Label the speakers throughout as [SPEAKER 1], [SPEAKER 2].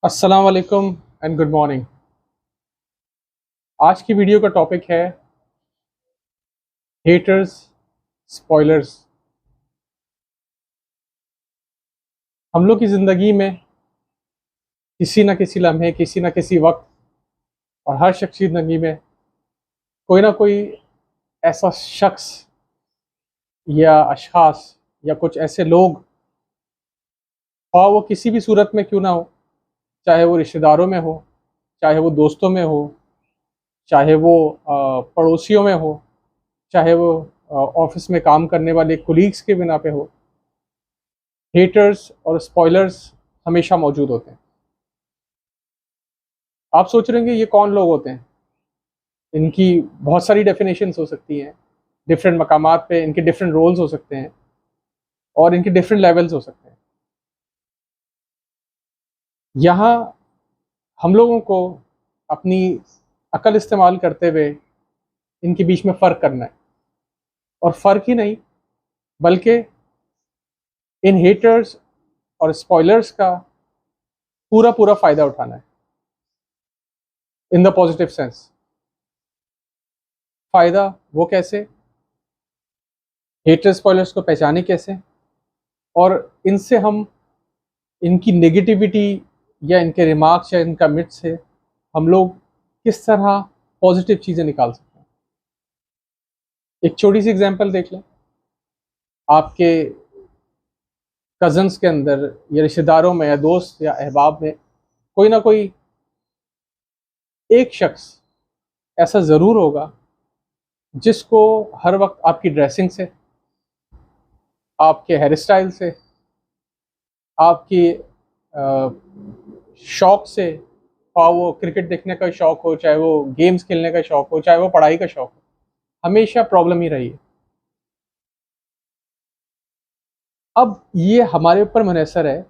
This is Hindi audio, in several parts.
[SPEAKER 1] अस्सलाम वालेकुम एंड गुड मॉर्निंग। आज की वीडियो का टॉपिक है हेटर्स, स्पॉयलर्स। हम लोग की ज़िंदगी में किसी न किसी लम्हे, किसी न किसी वक्त और हर शख्स की ज़िंदगी में कोई ना कोई ऐसा शख्स या अशखास या कुछ ऐसे लोग, और वो किसी भी सूरत में क्यों ना हो, चाहे वो रिश्तेदारों में हो, चाहे वो दोस्तों में हो, चाहे वो पड़ोसियों में हो, चाहे वो ऑफिस में काम करने वाले कुलीग्स के बिना पे हो, हेटर्स और स्पॉयलर्स हमेशा मौजूद होते हैं। आप सोच रहे होंगे ये कौन लोग होते हैं। इनकी बहुत सारी डेफिनेशंस हो सकती हैं, डिफरेंट मकामात पे इनके डिफरेंट रोल्स हो सकते हैं और इनके डिफरेंट लेवल्स हो सकते हैं। यहाँ हम लोगों को अपनी अकल इस्तेमाल करते हुए इनके बीच में फ़र्क करना है, और फ़र्क ही नहीं बल्कि इन हेटर्स और स्पॉयलर्स का पूरा पूरा फ़ायदा उठाना है इन द पॉजिटिव सेंस। फ़ायदा वो कैसे, हेटर स्पॉयलर्स को पहचाने कैसे, और इनसे हम इनकी नेगेटिविटी या इनके रिमार्क्स या इनका मिट से हम लोग किस तरह पॉजिटिव चीज़ें निकाल सकते हैं। एक छोटी सी एग्जांपल देख लें। आपके कज़न्स के अंदर या रिश्तेदारों में या दोस्त या अहबाब में कोई ना कोई एक शख्स ऐसा ज़रूर होगा जिसको हर वक्त आपकी ड्रेसिंग से, आपके हेयर स्टाइल से, आपकी शौक से, चाहे वो क्रिकेट देखने का शौक हो, चाहे वो गेम्स खेलने का शौक हो, चाहे वो पढ़ाई का शौक हो, हमेशा प्रॉब्लम ही रही है। अब ये हमारे ऊपर मुनहसर है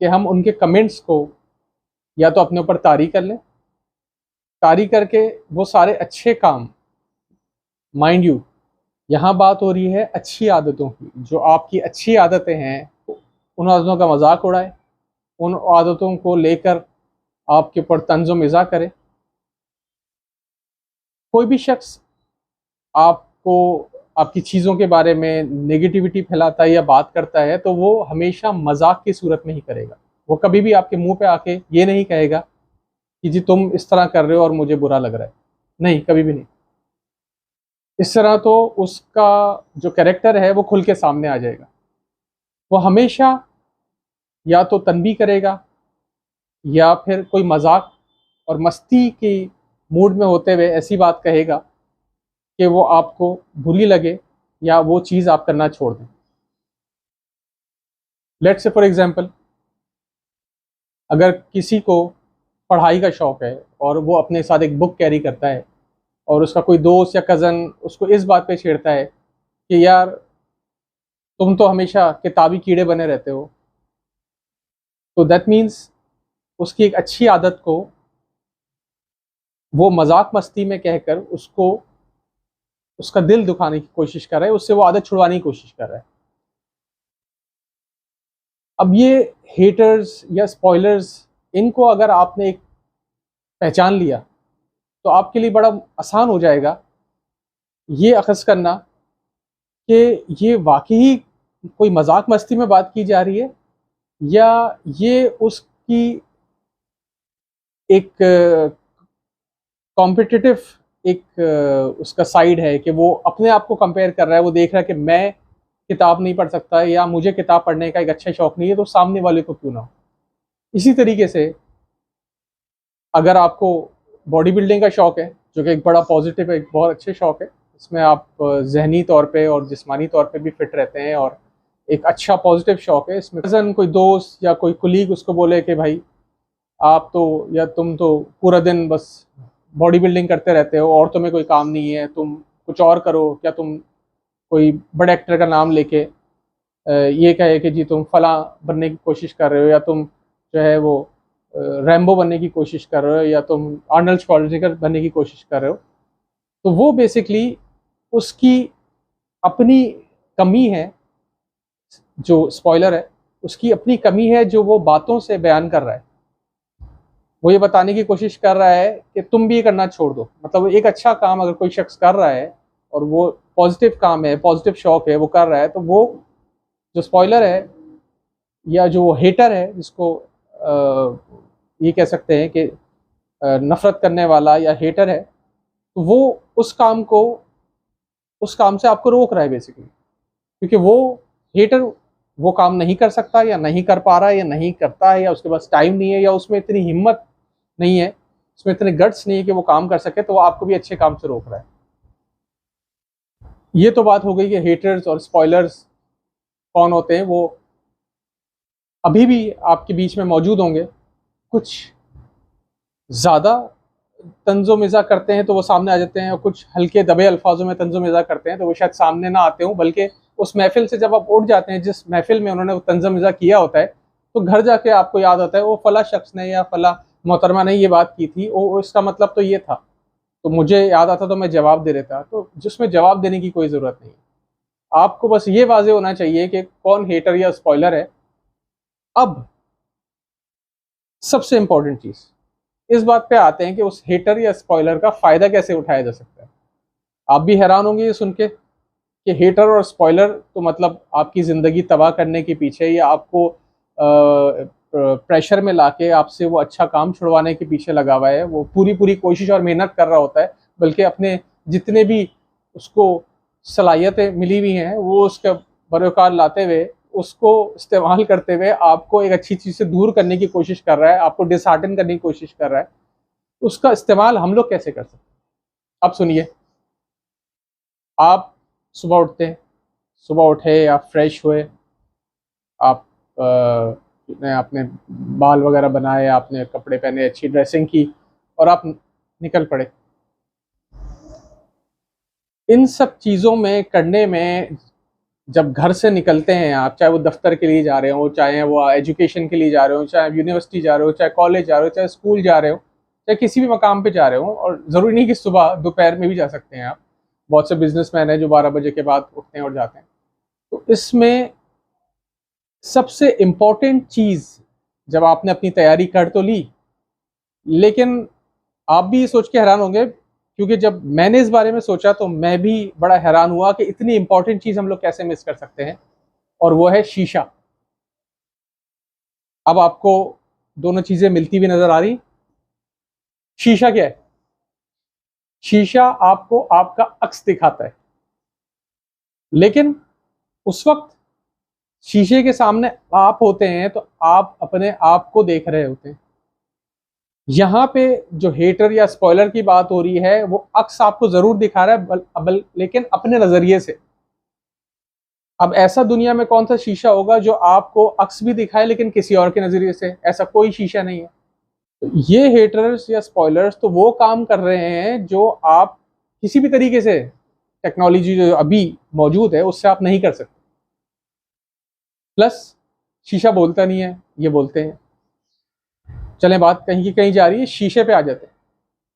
[SPEAKER 1] कि हम उनके कमेंट्स को या तो अपने ऊपर तारी कर लें, तारी करके वो सारे अच्छे काम, माइंड यू यहाँ बात हो रही है अच्छी आदतों की, जो आपकी अच्छी आदतें हैं उन आदतों का मजाक उड़ाए, उन आदतों को लेकर आपके ऊपर तंज़ो मिज़ा करे। कोई भी शख्स आपको आपकी चीज़ों के बारे में नेगेटिविटी फैलाता है या बात करता है तो वो हमेशा मजाक की सूरत में ही करेगा। वो कभी भी आपके मुंह पे आके ये नहीं कहेगा कि जी तुम इस तरह कर रहे हो और मुझे बुरा लग रहा है। नहीं, कभी भी नहीं। इस तरह तो उसका जो कैरेक्टर है वो खुल के सामने आ जाएगा। वो हमेशा या तो तनबीह करेगा या फिर कोई मजाक और मस्ती की मूड में होते हुए ऐसी बात कहेगा कि वो आपको बुरी लगे या वो चीज़ आप करना छोड़ दें। लेट्स से फॉर एग्जांपल, अगर किसी को पढ़ाई का शौक़ है और वो अपने साथ एक बुक कैरी करता है और उसका कोई दोस्त या कज़न उसको इस बात पे छेड़ता है कि यार तुम तो हमेशा किताबी कीड़े बने रहते हो, तो दैट मीन्स उसकी एक अच्छी आदत को वो मजाक मस्ती में कहकर उसको उसका दिल दुखाने की कोशिश कर रहा है, उससे वो आदत छुड़वाने की कोशिश कर रहा है। अब ये हेटर्स या स्पॉयलर्स, इनको अगर आपने एक पहचान लिया तो आपके लिए बड़ा आसान हो जाएगा ये अखज़ करना कि ये वाकई कोई मजाक मस्ती में बात की जा रही है या ये उसकी एक कॉम्पिटिटिव एक उसका साइड है कि वो अपने आप को कंपेयर कर रहा है। वो देख रहा है कि मैं किताब नहीं पढ़ सकता या मुझे किताब पढ़ने का एक अच्छा शौक नहीं है, तो सामने वाले को क्यों ना हो। इसी तरीके से अगर आपको बॉडी बिल्डिंग का शौक है, जो कि एक बड़ा पॉजिटिव है, एक बहुत अच्छे शौक है, इसमें आप जहनी तौर पे और जिस्मानी तौर पे भी फिट रहते हैं और एक अच्छा पॉजिटिव शौक है। इसमें कज़न, कोई दोस्त या कोई कुलीग उसको बोले कि भाई आप तो या तुम तो पूरा दिन बस बॉडी बिल्डिंग करते रहते हो और तुम्हें कोई काम नहीं है, तुम कुछ और करो, क्या तुम कोई बड़े एक्टर का नाम लेके ये कहे कि जी तुम फलां बनने की कोशिश कर रहे हो या तुम जो है वो रैम्बो बनने की कोशिश कर रहे हो या तुम आर्नल्ड श्वार्ज़नेगर बनने की कोशिश कर रहे हो, तो वो बेसिकली उसकी अपनी कमी है। जो स्पॉइलर है उसकी अपनी कमी है जो वो बातों से बयान कर रहा है। वो ये बताने की कोशिश कर रहा है कि तुम भी ये करना छोड़ दो। मतलब एक अच्छा काम अगर कोई शख्स कर रहा है और वो पॉजिटिव काम है, पॉजिटिव शौक है, वो कर रहा है, तो वो जो स्पॉइलर है या जो हेटर है, जिसको ये कह सकते हैं कि नफरत करने वाला या हेटर है, तो वो उस काम से आपको रोक रहा है बेसिकली, क्योंकि वो हेटर वो काम नहीं कर सकता या नहीं कर पा रहा है या नहीं करता है, या उसके पास टाइम नहीं है, या उसमें इतनी हिम्मत नहीं है, उसमें इतने गट्स नहीं है कि वो काम कर सके, तो वो आपको भी अच्छे काम से रोक रहा है। ये तो बात हो गई कि हेटर्स और स्पॉयलर्स कौन होते हैं। वो अभी भी आपके बीच में मौजूद होंगे। कुछ ज़्यादा तंज़ो मिज़ा करते हैं तो वो सामने आ जाते हैं, और कुछ हल्के दबे अल्फाजों में तंज़ो मिज़ा करते हैं तो वो शायद सामने ना आते हों, बल्कि उस महफिल से जब आप उठ जाते हैं, जिस महफिल में उन्होंने वो तंज़ो मिज़ा किया होता है, तो घर जाके आपको याद आता है वो फला शख्स ने या फला मोहतरमा ने ये बात की थी, वो इसका मतलब तो ये था, तो मुझे याद आता तो मैं जवाब दे देता। तो जिसमें जवाब देने की कोई ज़रूरत नहीं है। आपको बस ये वाज़ेह होना चाहिए कि कौन हेटर या स्पॉइलर है। अब सबसे इम्पोर्टेंट चीज़, इस बात पे आते हैं कि उस हेटर या स्पॉइलर का फ़ायदा कैसे उठाया जा सकता है। आप भी हैरान होंगे ये सुन के कि हेटर और स्पॉइलर तो मतलब आपकी ज़िंदगी तबाह करने के पीछे, या आपको प्रेशर में लाके आपसे वो अच्छा काम छुड़वाने के पीछे लगा हुआ है। वो पूरी कोशिश और मेहनत कर रहा होता है, बल्कि अपने जितने भी उसको सलाहियतें मिली हुई हैं वो उसका बरोकार लाते हुए, उसको इस्तेमाल करते हुए आपको एक अच्छी चीज़ से दूर करने की कोशिश कर रहा है, आपको डिसहार्टन करने की कोशिश कर रहा है। उसका इस्तेमाल हम लोग कैसे कर सकते हैं? अब सुनिए, आप सुबह उठते हैं, सुबह उठे, आप फ्रेश हुए, आप आपने बाल वगैरह बनाए, आपने कपड़े पहने, अच्छी ड्रेसिंग की, और आप निकल पड़े। इन सब चीज़ों में करने में जब घर से निकलते हैं आप, चाहे वो दफ्तर के लिए जा रहे हो, चाहे वो एजुकेशन के लिए जा रहे हो, चाहे यूनिवर्सिटी जा रहे हो, चाहे कॉलेज जा रहे हो, चाहे स्कूल जा रहे हो, चाहे किसी भी मकाम पे जा रहे हो, और ज़रूरी नहीं कि सुबह, दोपहर में भी जा सकते हैं आप। बहुत से बिजनेसमैन हैं जो 12 बजे के बाद उठते हैं और जाते हैं। तो इसमें सबसे इम्पोर्टेंट चीज़, जब आपने अपनी तैयारी कर तो ली, लेकिन आप भी ये सोच के हैरान होंगे, क्योंकि जब मैंने इस बारे में सोचा तो मैं भी बड़ा हैरान हुआ कि इतनी इंपॉर्टेंट चीज़ हम लोग कैसे मिस कर सकते हैं, और वो है शीशा। अब आपको दोनों चीज़ें मिलती हुई नज़र आ रही। शीशा क्या है? शीशा आपको आपका अक्स दिखाता है, लेकिन उस वक्त शीशे के सामने आप होते हैं तो आप अपने आप को देख रहे होते हैं। यहाँ पे जो हेटर या स्पॉइलर की बात हो रही है, वो अक्स आपको जरूर दिखा रहा है, लेकिन अपने नजरिए से। अब ऐसा दुनिया में कौन सा शीशा होगा जो आपको अक्स भी दिखाए लेकिन किसी और के नजरिए से? ऐसा कोई शीशा नहीं है। तो ये हेटर्स या स्पॉयलर्स तो वो काम कर रहे हैं जो आप किसी भी तरीके से, टेक्नोलॉजी जो अभी मौजूद है उससे आप नहीं कर सकते। प्लस शीशा बोलता नहीं है, ये बोलते हैं। चलें, बात कहीं की कहीं जा रही है, शीशे पे आ जाते हैं।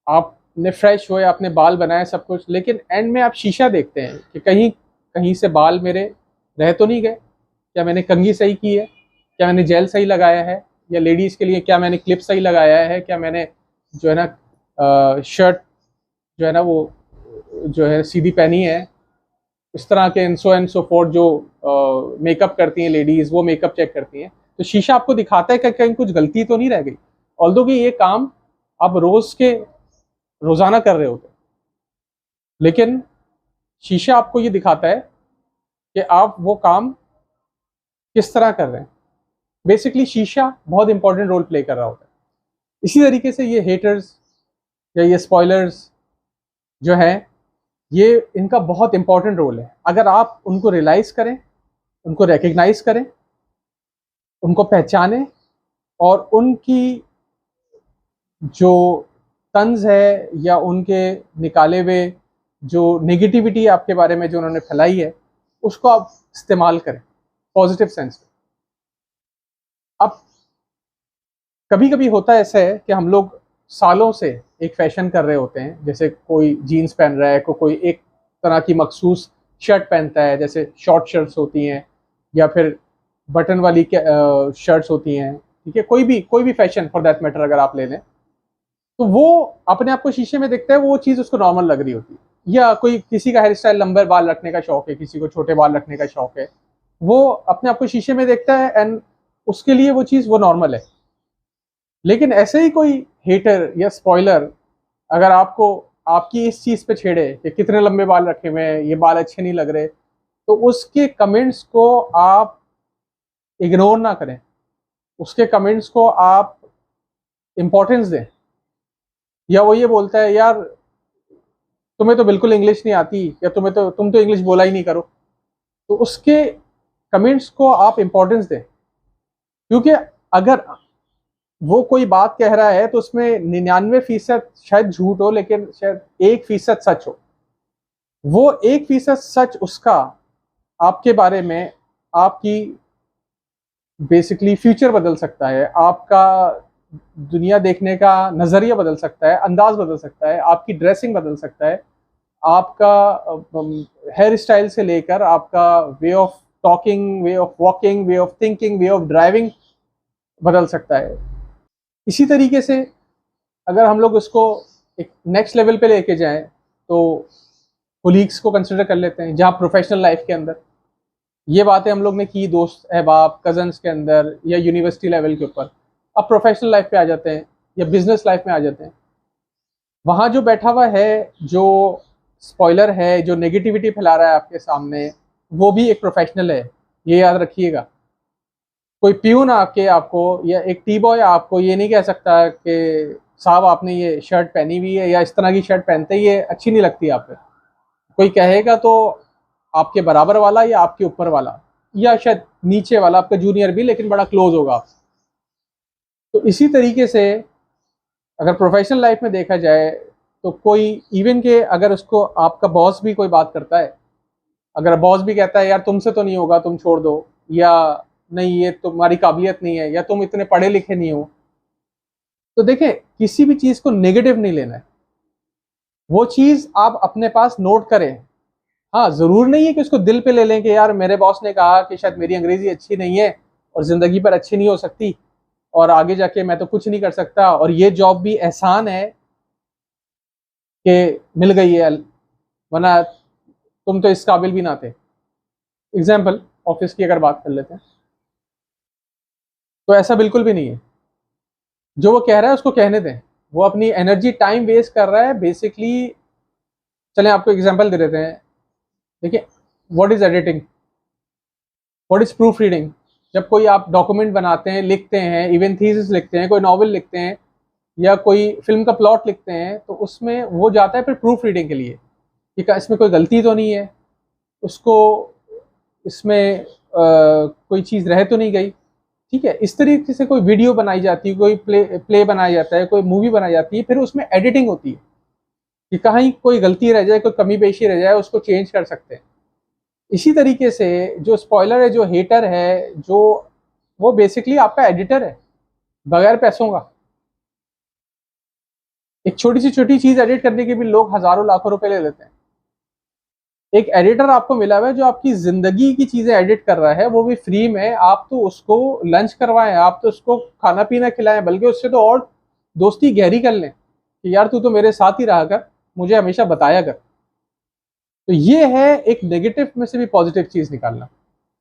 [SPEAKER 1] आपने फ्रेश हुए, आपने बाल बनाए, सब कुछ, लेकिन एंड में आप शीशा देखते हैं कि कहीं कहीं से बाल मेरे रह तो नहीं गए, क्या मैंने कंघी सही की है, क्या मैंने जेल सही लगाया है, या लेडीज़ के लिए क्या मैंने क्लिप सही लगाया है, क्या मैंने जो है ना शर्ट जो है ना वो जो है सीधी पहनी है। इस तरह के एंड सो फोर्थ जो मेकअप करती हैं लेडीज़, वो मेकअप चेक करती हैं। तो शीशा आपको दिखाता है कि कहीं कुछ गलती तो नहीं रह गई, ऑल्दो कि ये काम आप रोज़ाना कर रहे होते, लेकिन शीशा आपको ये दिखाता है कि आप वो काम किस तरह कर रहे हैं। बेसिकली शीशा बहुत इंपॉर्टेंट रोल प्ले कर रहा होता है। इसी तरीके से ये हेटर्स या ये स्पॉयलर्स जो हैं, ये इनका बहुत इंपॉर्टेंट रोल है। अगर आप उनको रियलाइज़ करें, उनको रिकग्नाइज़ करें, उनको पहचानें, और उनकी जो तंज है या उनके निकाले हुए जो नेगेटिविटी आपके बारे में जो उन्होंने फैलाई है, उसको आप इस्तेमाल करें पॉजिटिव सेंस में। अब कभी कभी होता ऐसा है कि हम लोग सालों से एक फैशन कर रहे होते हैं, जैसे कोई जीन्स पहन रहा है, कोई एक तरह की मखसूस शर्ट पहनता है, जैसे शॉर्ट शर्ट्स होती हैं या फिर बटन वाली शर्ट्स होती हैं, ठीक है, कोई भी फैशन फॉर दैट मैटर अगर आप ले लें, तो वो अपने आप को शीशे में देखता है, वो चीज़ उसको नॉर्मल लग रही होती है। या कोई किसी का हेयर स्टाइल लंबे बाल रखने का शौक है, किसी को छोटे बाल रखने का शौक है, वो अपने आप को शीशे में देखता है एंड उसके लिए वो चीज़ वो नॉर्मल है। लेकिन ऐसे ही कोई हेटर या स्पॉइलर अगर आपको आपकी इस चीज़ पे छेड़े कि कितने लंबे बाल रखे हुए हैं, ये बाल अच्छे नहीं लग रहे, तो उसके कमेंट्स को आप इग्नोर ना करें, उसके कमेंट्स को आप इम्पोर्टेंस दें। या वो ये बोलता है यार तुम्हें तो बिल्कुल इंग्लिश नहीं आती, या तुम तो इंग्लिश बोला ही नहीं करो, तो उसके कमेंट्स को आप इम्पोर्टेंस दें। क्योंकि अगर वो कोई बात कह रहा है तो उसमें 99% शायद झूठ हो, लेकिन शायद 1% सच हो। वो 1% सच उसका आपके बारे में, आपकी बेसिकली फ्यूचर बदल सकता है, आपका दुनिया देखने का नज़रिया बदल सकता है, अंदाज बदल सकता है, आपकी ड्रेसिंग बदल सकता है, आपका हेयर स्टाइल से लेकर आपका way of talking, way of walking, way of thinking, way of driving बदल सकता है। इसी तरीके से अगर हम लोग उसको एक नेक्स्ट लेवल पे लेके जाएं तो कोलीग्स को कंसिडर कर लेते हैं, जहाँ प्रोफेशनल लाइफ के अंदर ये बातें हम लोग ने की दोस्त अहबाब कजन्स के अंदर या यूनिवर्सिटी लेवल के ऊपर, अब प्रोफेशनल लाइफ पे आ जाते हैं या बिजनेस लाइफ में आ जाते हैं। वहाँ जो बैठा हुआ है, जो स्पॉइलर है, जो नेगेटिविटी फैला रहा है आपके सामने, वो भी एक प्रोफेशनल है, ये याद रखिएगा। कोई प्यून आके आपको या एक टी बॉय आपको ये नहीं कह सकता कि साहब आपने ये शर्ट पहनी हुई है, या इस तरह की शर्ट पहनते ही ये अच्छी नहीं लगती आप पे। कोई कहेगा तो आपके बराबर वाला या आपके ऊपर वाला या शायद नीचे वाला, आपका जूनियर भी, लेकिन बड़ा क्लोज होगा आपसे। तो इसी तरीके से अगर प्रोफेशनल लाइफ में देखा जाए तो कोई इवन के अगर उसको आपका बॉस भी कोई बात करता है, अगर बॉस भी कहता है यार तुमसे तो नहीं होगा, तुम छोड़ दो, या नहीं ये तुम्हारी काबिलियत नहीं है, या तुम इतने पढ़े लिखे नहीं हो, तो देखें किसी भी चीज़ को नेगेटिव नहीं लेना है। वो चीज़ आप अपने पास नोट करें। हाँ, ज़रूर नहीं है कि उसको दिल पे ले लें कि यार मेरे बॉस ने कहा कि शायद मेरी अंग्रेज़ी अच्छी नहीं है और ज़िंदगी पर अच्छी नहीं हो सकती और आगे जाके मैं तो कुछ नहीं कर सकता, और ये जॉब भी एहसान है कि मिल गई है, वरना तुम तो इस काबिल भी ना थे। एग्जाम्पल ऑफिस की अगर बात कर लेते हैं, तो ऐसा बिल्कुल भी नहीं है। जो वो कह रहा है उसको कहने दें, वो अपनी एनर्जी टाइम वेस्ट कर रहा है बेसिकली। चलें आपको एग्जांपल दे देते हैं। देखिए, what is editing, what is proof reading. जब कोई आप डॉक्यूमेंट बनाते हैं, लिखते हैं, इवन थीसिस लिखते हैं, कोई नॉवल लिखते हैं या कोई फिल्म का प्लॉट लिखते हैं, तो उसमें वो जाता है फिर प्रूफ रीडिंग के लिए कि इसमें कोई गलती तो नहीं है, उसको इसमें कोई चीज़ रह तो नहीं गई। ठीक है, इस तरीके से कोई वीडियो बनाई जाती है, कोई प्ले बनाया जाता है, कोई मूवी बनाई जाती है, फिर उसमें एडिटिंग होती है कि कहीं कोई गलती रह जाए, कोई कमी पेशी रह जाए, उसको चेंज कर सकते हैं। इसी तरीके से जो स्पॉइलर है, जो हेटर है, जो वो बेसिकली आपका एडिटर है बगैर पैसों का। एक छोटी चीज़ एडिट करने के भी लोग हज़ारों लाखों रुपए ले लेते हैं। एक एडिटर आपको मिला हुआ है जो आपकी ज़िंदगी की चीज़ें एडिट कर रहा है, वो भी फ्री में। आप तो उसको लंच करवाएं, आप तो उसको खाना पीना खिलाएं, बल्कि उससे तो और दोस्ती गहरी कर लें कि यार तू तो मेरे साथ ही रहा कर, मुझे हमेशा बताया कर। तो ये है एक नेगेटिव में से भी पॉजिटिव चीज़ निकालना।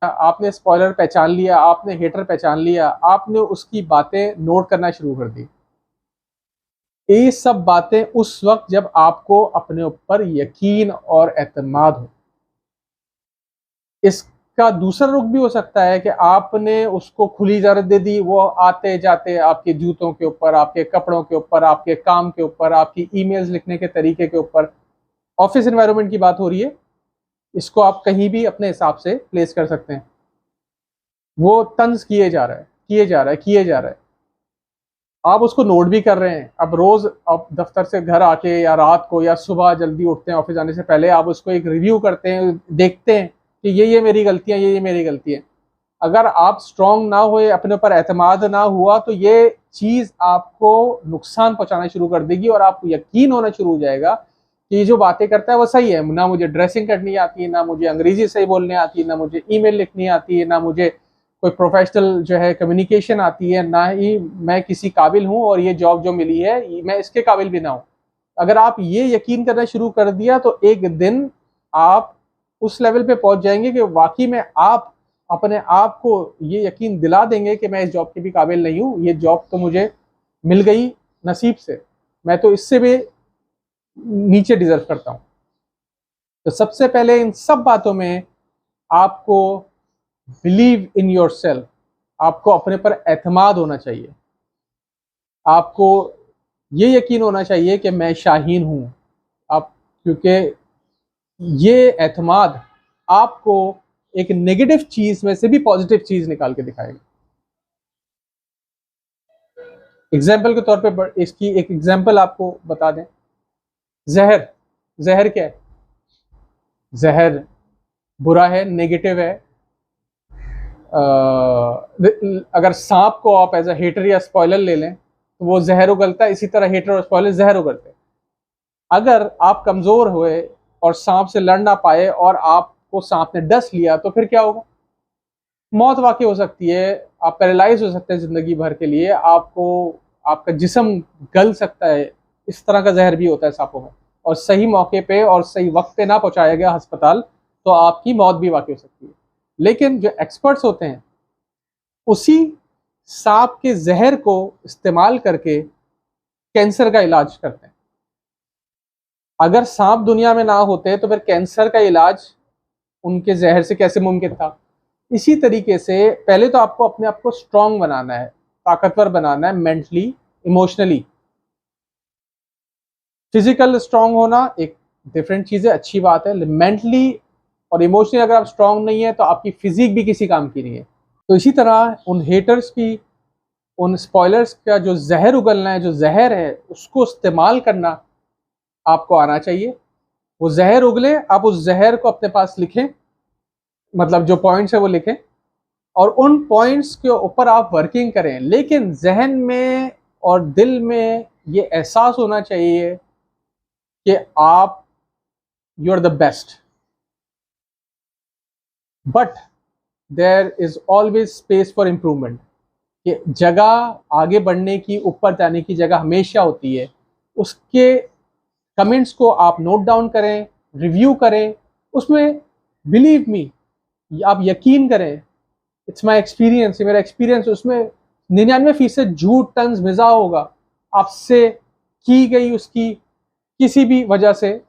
[SPEAKER 1] आपने स्पॉइलर पहचान लिया, आपने हेटर पहचान लिया, आपने उसकी बातें नोट करना शुरू कर दी। ये सब बातें उस वक्त जब आपको अपने ऊपर यकीन और एतमाद हो। इसका दूसरा रुख भी हो सकता है कि आपने उसको खुली इजाज़त दे दी, वो आते जाते आपके जूतों के ऊपर, आपके कपड़ों के ऊपर, आपके काम के ऊपर, आपकी ईमेल्स लिखने के तरीके के ऊपर, ऑफिस एनवायरनमेंट की बात हो रही है, इसको आप कहीं भी अपने हिसाब से प्लेस कर सकते हैं। वो तंज किए जा रहा है, किए जा रहा है, किए जा रहा है, आप उसको नोट भी कर रहे हैं। अब रोज़ आप दफ्तर से घर आके या रात को या सुबह जल्दी उठते हैं ऑफिस जाने से पहले, आप उसको एक रिव्यू करते हैं, देखते हैं कि ये मेरी गलतियाँ, ये मेरी गलती है। अगर आप स्ट्रांग ना हुए, अपने ऊपर एतमाद ना हुआ, तो ये चीज़ आपको नुकसान पहुंचाना शुरू कर देगी और आपको यकीन होना शुरू हो जाएगा कि ये जो बातें करता है वो सही है। ना मुझे ड्रेसिंग करनी आती है, ना मुझे अंग्रेजी सही बोलने आती है, ना मुझे ईमेल लिखनी आती है, ना मुझे कोई प्रोफेशनल जो है कम्युनिकेशन आती है, ना ही मैं किसी काबिल हूँ और ये जॉब जो मिली है मैं इसके काबिल भी ना हूँ। अगर आप ये यकीन करना शुरू कर दिया तो एक दिन आप उस लेवल पे पहुंच जाएंगे कि वाकई में आप अपने आप को ये यकीन दिला देंगे कि मैं इस जॉब के भी काबिल नहीं हूँ, ये जॉब तो मुझे मिल गई नसीब से, मैं तो इससे भी नीचे डिजर्व करता हूँ। तो सबसे पहले इन सब बातों में आपको बिलीव इन योरसेल्फ, आपको अपने पर एतमाद होना चाहिए। आपको ये यकीन होना चाहिए कि मैं शाहीन हूँ। आप, क्योंकि ये एतमाद आपको एक नेगेटिव चीज में से भी पॉजिटिव चीज निकाल के दिखाएगा। एग्जाम्पल के तौर पे इसकी एक एग्जाम्पल आपको बता दें। जहर, जहर क्या है? जहर बुरा है, नेगेटिव है। अगर सांप को आप एज अ हेटर या स्पॉइलर ले लें तो वो जहर उगलता है, इसी तरह हेटर और स्पॉइलर जहर उगलते हैं। अगर आप कमजोर हुए और सांप से लड़ ना पाए और आपको सांप ने डस लिया तो फिर क्या होगा? मौत वाकई हो सकती है, आप पैरालाइज हो सकते हैं जिंदगी भर के लिए, आपको आपका जिस्म गल सकता है। इस तरह का जहर भी होता है सांपों में, और सही मौके पे और सही वक्त पे ना पहुंचाया गया अस्पताल तो आपकी मौत भी वाकई हो सकती है। लेकिन जो एक्सपर्ट्स होते हैं उसी सांप के जहर को इस्तेमाल करके कैंसर का इलाज करते हैं। अगर सांप दुनिया में ना होते तो फिर कैंसर का इलाज उनके जहर से कैसे मुमकिन था? इसी तरीके से पहले तो आपको अपने आप को स्ट्रांग बनाना है, ताकतवर बनाना है, मेंटली, इमोशनली। फिजिकल स्ट्रांग होना एक डिफरेंट चीज है, अच्छी बात है। मेंटली और इमोशनली अगर आप स्ट्रांग नहीं है तो आपकी फिजिक भी किसी काम की नहीं है। तो इसी तरह उन हेटर्स की, उन स्पॉयलर्स का जो जहर उगलना है, जो जहर है, उसको इस्तेमाल करना आपको आना चाहिए। वो जहर उगले, आप उस जहर को अपने पास लिखें, मतलब जो पॉइंट्स है वो लिखें और उन पॉइंट्स के ऊपर आप वर्किंग करें। लेकिन जहन में और दिल में ये एहसास होना चाहिए कि आप, you are the best, but there is always space for improvement. कि जगह आगे बढ़ने की, ऊपर जाने की जगह हमेशा होती है। उसके कमेंट्स को आप नोट डाउन करें, रिव्यू करें, उसमें बिलीव मी, आप यकीन करें, इट्स माई एक्सपीरियंस, ये मेरा एक्सपीरियंस, उसमें 99% झूठ, तंज, मिजा होगा। आपसे की गई उसकी किसी भी वजह से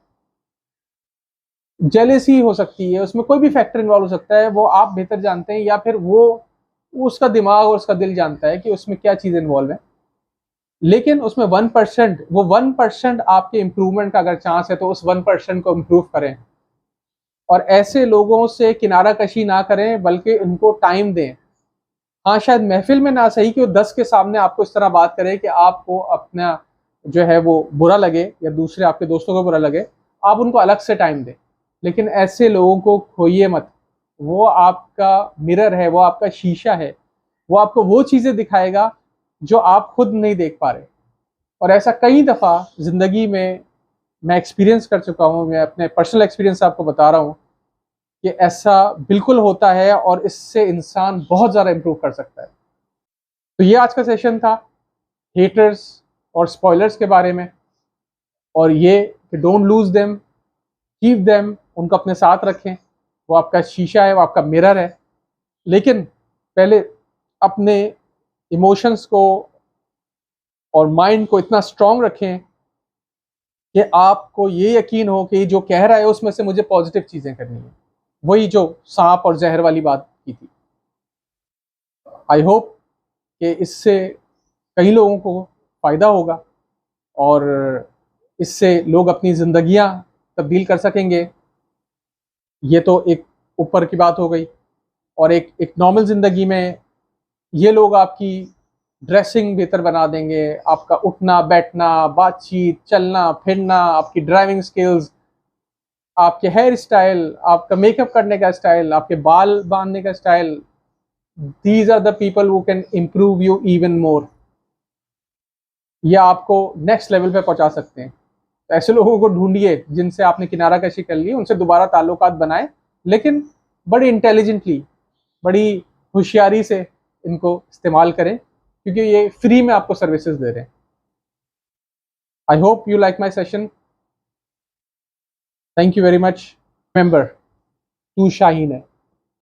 [SPEAKER 1] जेलेसी हो सकती है, उसमें कोई भी फैक्टर इन्वॉल्व हो सकता है, वो आप बेहतर जानते हैं, या फिर वो उसका दिमाग और उसका दिल जानता है कि उसमें क्या चीज़ इन्वॉल्व है। लेकिन उसमें 1%, वो 1% आपके इम्प्रूवमेंट का अगर चांस है तो उस 1% को इम्प्रूव करें। और ऐसे लोगों से किनारा कशी ना करें, बल्कि उनको टाइम दें। हाँ, शायद महफिल में ना सही कि वो 10 के सामने आपको इस तरह बात करे कि आपको अपना जो है वो बुरा लगे या दूसरे आपके दोस्तों को बुरा लगे, आप उनको अलग से टाइम दें। लेकिन ऐसे लोगों को खोइए मत, वो आपका मिरर है, वो आपका शीशा है, वो आपको वो चीज़ें दिखाएगा जो आप खुद नहीं देख पा रहे। और ऐसा कई दफ़ा ज़िंदगी में मैं एक्सपीरियंस कर चुका हूँ, मैं अपने पर्सनल एक्सपीरियंस आपको बता रहा हूँ कि ऐसा बिल्कुल होता है और इससे इंसान बहुत ज़्यादा इम्प्रूव कर सकता है। तो ये आज का सेशन था हेटर्स और स्पॉयलर्स के बारे में, और ये कि don't lose them, keep them, उनको अपने साथ रखें। वो आपका शीशा है, वो आपका मिरर है। लेकिन पहले अपने इमोशंस को और माइंड को इतना स्ट्रांग रखें कि आपको ये यकीन हो कि जो कह रहा है उसमें से मुझे पॉजिटिव चीज़ें करनी है। वही जो सांप और जहर वाली बात की थी। आई होप कि इससे कई लोगों को फ़ायदा होगा और इससे लोग अपनी ज़िंदगियां तब्दील कर सकेंगे। ये तो एक ऊपर की बात हो गई। और एक नॉर्मल ज़िंदगी में ये लोग आपकी ड्रेसिंग बेहतर बना देंगे, आपका उठना बैठना, बातचीत, चलना फिरना, आपकी ड्राइविंग स्किल्स, आपके हेयर स्टाइल, आपका मेकअप करने का स्टाइल, आपके बाल बांधने का style. These are the people who can improve you even more. ये आपको नेक्स्ट लेवल पे पहुंचा सकते हैं। तो ऐसे लोगों को ढूंढिए जिनसे आपने किनारा कशी कर ली, उनसे दोबारा ताल्लुकात बनाए, लेकिन बड़ी इंटेलिजेंटली, बड़ी होशियारी से इनको इस्तेमाल करें, क्योंकि ये फ्री में आपको सर्विसेज दे रहे हैं। I hope you like my session. Thank you very much. Remember, तू शाहीन है।